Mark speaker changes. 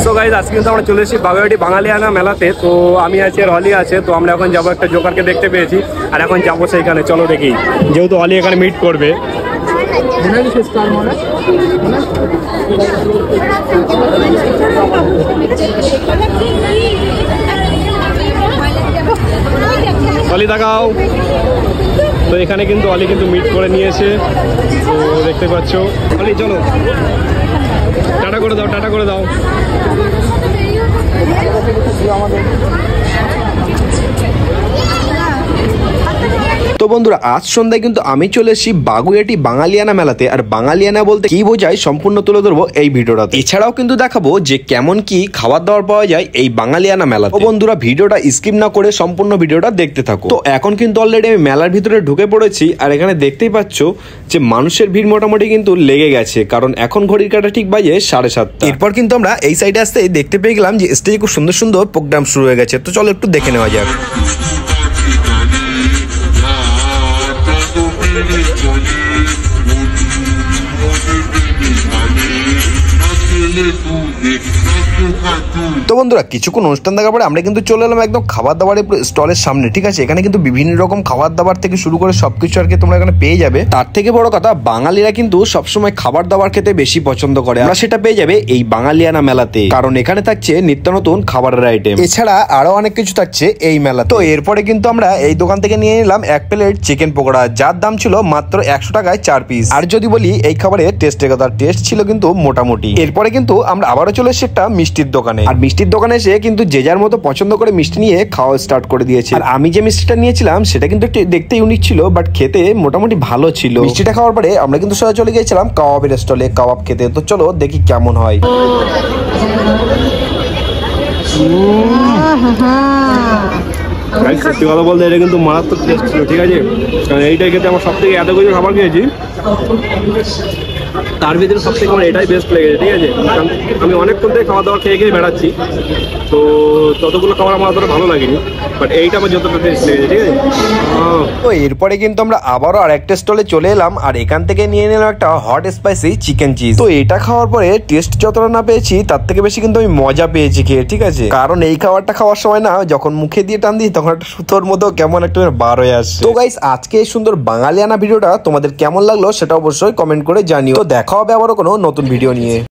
Speaker 1: তো গাইজ আজকে কিন্তু আমরা চলে এসেছি বাগুইআটি বাঙালিয়ানা মেলাতে। তো আমি আছি আর হলি আছে, তো আমরা এখন যাবো, একটা জোকারকে দেখতে পেয়েছি আর এখন যাবো সেইখানে। চলো দেখি, যেহেতু হলি এখানে মিট করবে। হলি দেখাও। তো এখানে কিন্তু হলি কিন্তু মিট করে নিয়েছে, তো দেখতে পাচ্ছ। হলি চলো, টাটা করে দাও, টাটা করে দাও।
Speaker 2: তো বন্ধুরা, আজ সন্ধ্যায় কিন্তু আমি চলে এসেছি বাগুইআটি বাঙালিয়ানা মেলাতে। আর বাঙালিয়ানা বলতে কি বোঝায় সম্পূর্ণ তুলে ধরবো এই ভিডিওটাতে। এছাড়াও কিন্তু দেখাবো যে কেমন কি খাবার দাবার পাওয়া যায় এই বাঙালিয়ানা মেলাতে। তো বন্ধুরা, ভিডিওটা স্কিপ না করে সম্পূর্ণ ভিডিওটা দেখতে থাকো। তো এখন কিন্তু অলরেডি আমি মেলার ভিতরে ঢুকে পড়েছি, আর এখানে দেখতেই পাচ্ছ যে মানুষের ভিড় মোটামুটি কিন্তু লেগে গেছে, কারণ এখন ঘড়ির কাঁটা ঠিক বাজে 7:30। এরপর কিন্তু আমরা এই সাইডে আসতে দেখতে পেয়ে গেলাম যে স্টেজে খুব সুন্দর সুন্দর প্রোগ্রাম শুরু হয়ে গেছে। তো চলো একটু দেখে নেওয়া যাক। তো বন্ধুরা, কিছুক্ষণ অনুষ্ঠান দেখার পরে আমরা কিন্তু চলে এলাম একদম খাবার দাবারের স্টলের সামনে। ঠিক আছে, এখানে কিন্তু বিভিন্ন রকম খাবার দাবার থেকে শুরু করে সবকিছু আর কি তোমরা এখানে পেয়ে যাবে। তার থেকে বড় কথা, বাঙালিরা কিন্তু সবসময় খাবার দাবার খেতে বেশি পছন্দ করে। আমরা সেটা পেয়ে যাবে এই বাঙালিয়ানা মেলাতে, কারণ এখানে থাকছে নিত্য নতুন খাবারের আইটেম। এছাড়া আরো অনেক কিছু থাকছে এই মেলা। তো এরপরে কিন্তু আমরা এই দোকান থেকে নিয়ে নিলাম 1 প্লেট চিকেন পকোড়া, যার দাম ছিল মাত্র 100 টাকায় 4 পিস। আর যদি বলি এই খাবারের টেস্টের কথা, টেস্ট ছিল কিন্তু মোটামুটি। এরপরে কিন্তু আমরা আবারও চলে এসেছি একটা মিষ্টির দোকানে। আর মিষ্টির দোকানে এসে কিন্তু যে যার মতো পছন্দ করে মিষ্টি নিয়ে খাওয়া স্টার্ট করে দিয়েছে। আর আমি যে মিষ্টিটা নিয়েছিলাম সেটা কিন্তু দেখতে ইউনিক ছিল, বাট খেতে মোটামুটি ভালো ছিল। মিষ্টিটা খাওয়ার পরে আমরা কিন্তু সোজা চলে গিয়েছিলাম কাবাবের স্টলে কাবাব খেতে। তো চলো দেখি কেমন হয়।
Speaker 1: সত্যি কথা বলতে এটা কিন্তু মারাত্মক টেস্ট ছিল। ঠিক আছে, কারণ এইটাই খেতে আমার সব থেকে এত কিছু খাবার খেয়েছি, তার ভিতরে সব থেকে আমার এটাই বেস্ট লেগেছে। ঠিক আছে, কারণ আমি অনেকক্ষণ থেকে খাওয়া দাওয়া খেয়ে বেড়াচ্ছি, তো ততগুলো খাবার আমার অতটা ভালো লাগেনি, বাট এইটা আমার যতটা টেস্ট লেগেছে। ঠিক আছে,
Speaker 2: তো এরপরে কিন্তু আমরা আবারও আরেকটা স্টলে চলে এলাম, আর এখান থেকে নিয়ে নিলাম একটা হট স্পাইসি চিকেন চিজ। তো এটা খাওয়ার পরে টেস্ট যতটা না পেয়েছি তার থেকে বেশি কিন্তু আমি মজা পেয়েছি খেয়ে। ঠিক আছে, কারণ এই খাবারটা খাওয়ার সময় না, যখন মুখে দিয়ে টান দিই তখন একটা সুতোর মতো কেমন একটা বার হয়ে আসছে। তো গাইস, আজকে এই সুন্দর বাঙালিয়ানা ভিডিওটা তোমাদের কেমন লাগলো সেটা অবশ্যই কমেন্ট করে জানিও। তো দেখা হবে আবারও কোনো নতুন ভিডিও নিয়ে।